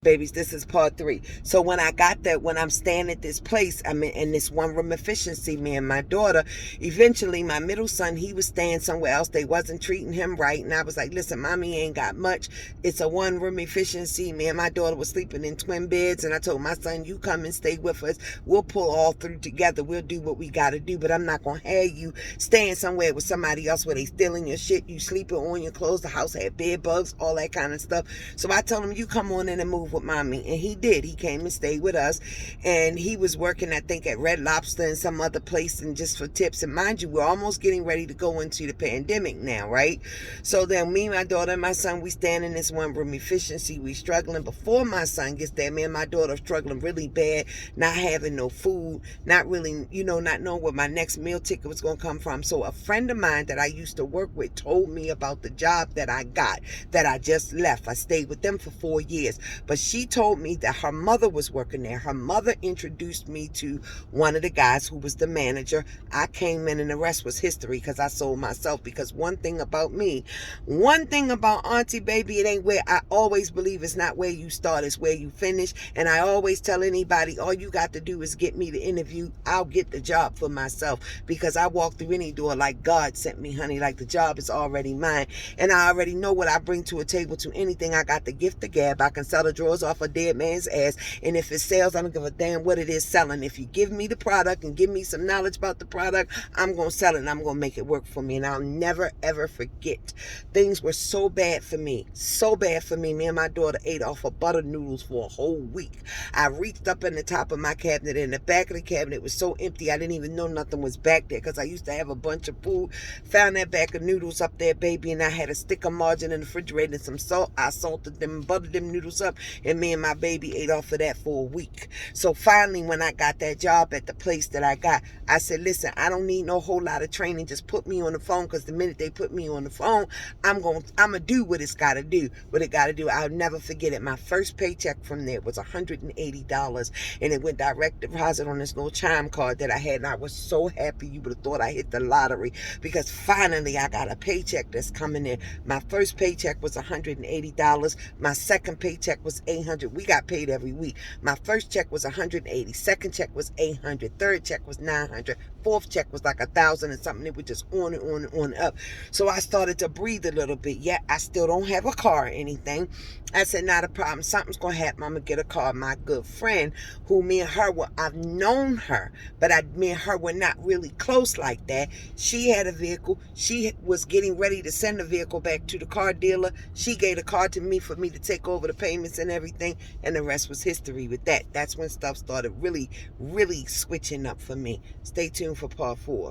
Babies, this is part 3. So when I got that, when I'm staying at this place, I'm in this one room efficiency, me and my daughter. Eventually my middle son, he was staying somewhere else. They wasn't treating him right, and I was like, listen, mommy ain't got much. It's a one room efficiency. Me and my daughter was sleeping in twin beds, and I told my son, you come and stay with us. We'll pull all through together. We'll do what we gotta do, but I'm not gonna have you staying somewhere with somebody else where they stealing your shit, you sleeping on your clothes, the house had bed bugs, all that kind of stuff. So I told him, you come on in and move with mommy, and he did. He came and stayed with us, and he was working, I think, at Red Lobster and some other place, and just for tips. And mind you, we're almost getting ready to go into the pandemic now, right? So then me, my daughter, and my son, we stand in this one room efficiency. We struggling. Before my son gets there, me and my daughter are struggling really bad, not having no food, not really, not knowing where my next meal ticket was going to come from. So a friend of mine that I used to work with told me about the job that I got, that I just left. I stayed with them for 4 years. But she told me that her mother was working there. Her mother introduced me to one of the guys who was the manager. I came in and the rest was history because I sold myself. Because one thing about me, one thing about Auntie Baby, it ain't where I always believe it's not where you start, it's where you finish. And I always tell anybody, all you got to do is get me the interview. I'll get the job for myself because I walk through any door like God sent me, honey. Like the job is already mine. And I already know what I bring to a table to anything. I got the gift of gab. I can sell the drawers off a dead man's ass. And if it sells, I don't give a damn what it is selling. If you give me the product and give me some knowledge about the product, I'm going to sell it and I'm going to make it work for me. And I'll never, ever forget. Things were so bad for me. So bad for me. Me and my daughter ate off of butter noodles for a whole week. I reached up in the top of my cabinet, and the back of the cabinet was so empty I didn't even know nothing was back there because I used to have a bunch of food. Found that bag of noodles up there, baby, and I had a stick of margarine in the refrigerator and some salt. I salted them and buttered them noodles up, and me and my baby ate off of that for a week. So finally, when I got that job at the place that I got, I said, listen, I don't need no whole lot of training. Just put me on the phone, because the minute they put me on the phone, I'm gonna do what it's gotta do. What it gotta do. I'll never forget it. My first paycheck from there was $180, and it went direct deposit on this little chime card that I had, and I was so happy. You would have thought I hit the lottery, because finally I got a paycheck that's coming in. My first paycheck was $180. My second paycheck was $800. We got paid every week. My first check was $180. Second check was $800. Third check was $900. Fourth check was like $1,000 and something. It was just on and on and on up. So I started to breathe a little bit. Yeah, I still don't have a car or anything. I said, not a problem. Something's going to happen. I'm going to get a car. My good friend, who me and her were, I've known her, but me and her were not really close like that. She had a vehicle. She was getting ready to send the vehicle back to the car dealer. She gave the car to me for me to take over the payments and everything, and the rest was history with that. That's when stuff started really, really switching up for me. Stay tuned for part 4.